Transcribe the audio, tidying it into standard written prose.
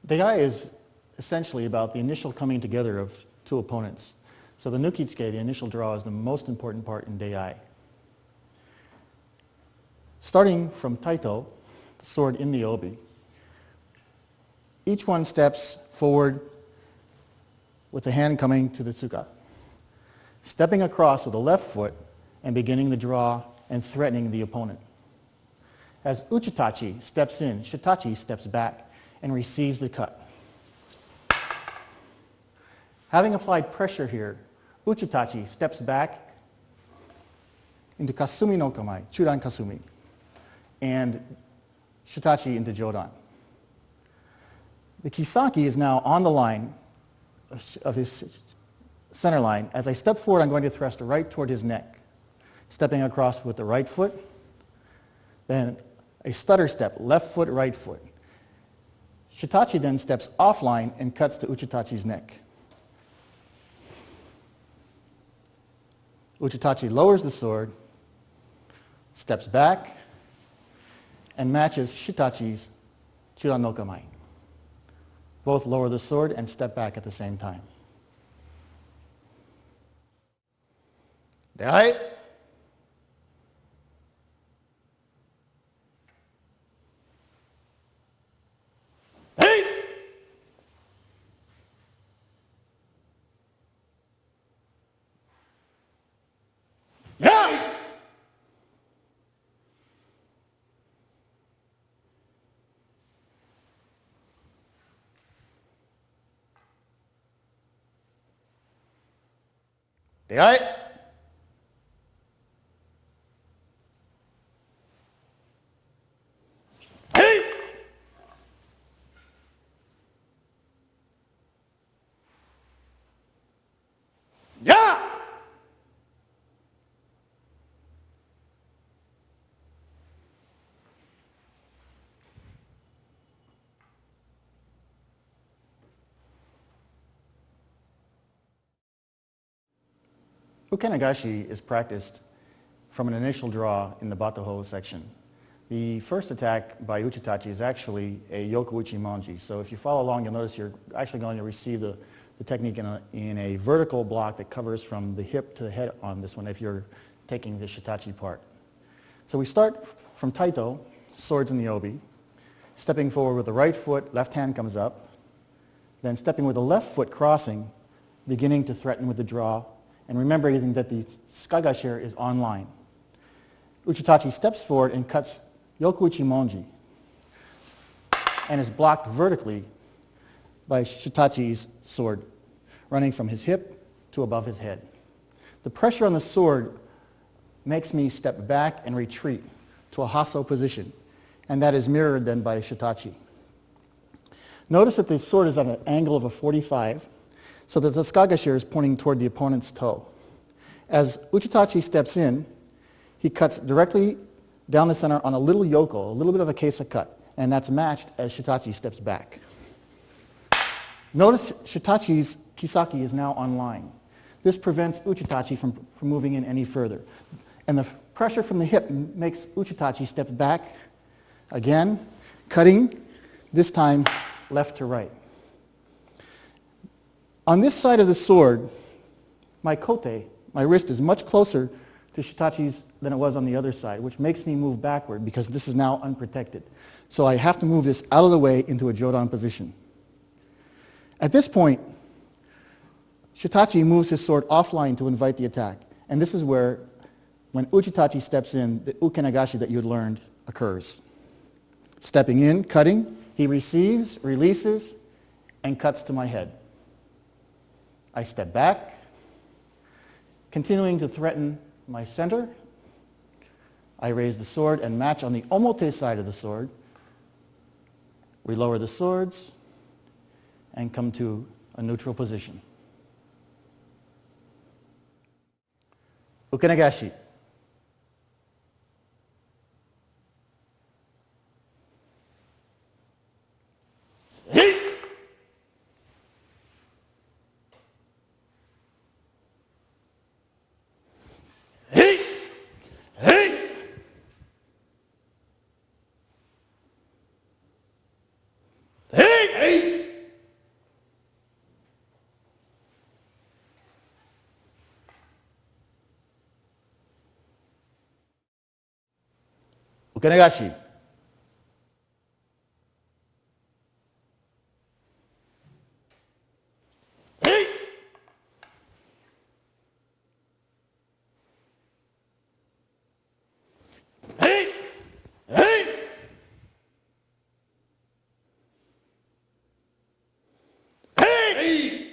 Dei is essentially about the initial coming together of two opponents. So the nukitsuke, the initial draw, is the most important part in Dei. Starting from taito, the sword in the obi, each one steps forward with the hand coming to the tsuka, stepping across with the left foot and beginning the draw and threatening the opponent. As uchitachi steps in, shitachi steps back and receives the cut. Having applied pressure here, uchitachi steps back into kasumi no kamae, chudan kasumi, and shitachi into jodan. The kisaki is now on the line of his center line. As I step forward, I'm going to thrust right toward his neck, stepping across with the right foot, then a stutter step, left foot, right foot. Shitachi then steps offline and cuts to uchitachi's neck. Uchitachi lowers the sword, steps back, and matches shitachi's chudan no kamae. Both lower the sword and step back at the same time. Dei. Hey. Yeah. Dei. Hey. Yeah. Ukenagashi is practiced from an initial draw in the batoho section. The first attack by uchitachi is actually a yokuuchi monji. So if you follow along, you'll notice you're actually going to receive the technique in a vertical block that covers from the hip to the head on this one if you're taking the shitachi part. So we start from taito, swords in the obi, stepping forward with the right foot, left hand comes up, then stepping with the left foot crossing, beginning to threaten with the draw, and remembering that the skagashire is online. Uchitachi steps forward and cuts yokuuchi monji and is blocked vertically by shitachi's sword, running from his hip to above his head. The pressure on the sword makes me step back and retreat to a hasso position, and that is mirrored then by shitachi. Notice that the sword is at an angle of a 45, so that the skagashire is pointing toward the opponent's toe. As uchitachi steps in, he cuts directly down the center on a little yoko, a little bit of a kesa cut, and that's matched as shitachi steps back. Notice shitachi's kisaki is now online. This prevents uchitachi from moving in any further. And the pressure from the hip makes uchitachi step back, again, cutting, this time left to right. On this side of the sword, my kote, my wrist, is much closer to shitachi's than it was on the other side, which makes me move backward because this is now unprotected. So I have to move this out of the way into a jodan position. At this point, shitachi moves his sword offline to invite the attack. And this is where, when uchitachi steps in, the ukenagashi that you had learned occurs. Stepping in, cutting, he receives, releases, and cuts to my head. I step back, continuing to threaten my center. I raise the sword and match on the omote side of the sword. We lower the swords and come to a neutral position. Ukenagashi. Hey! 受け流し。Hey!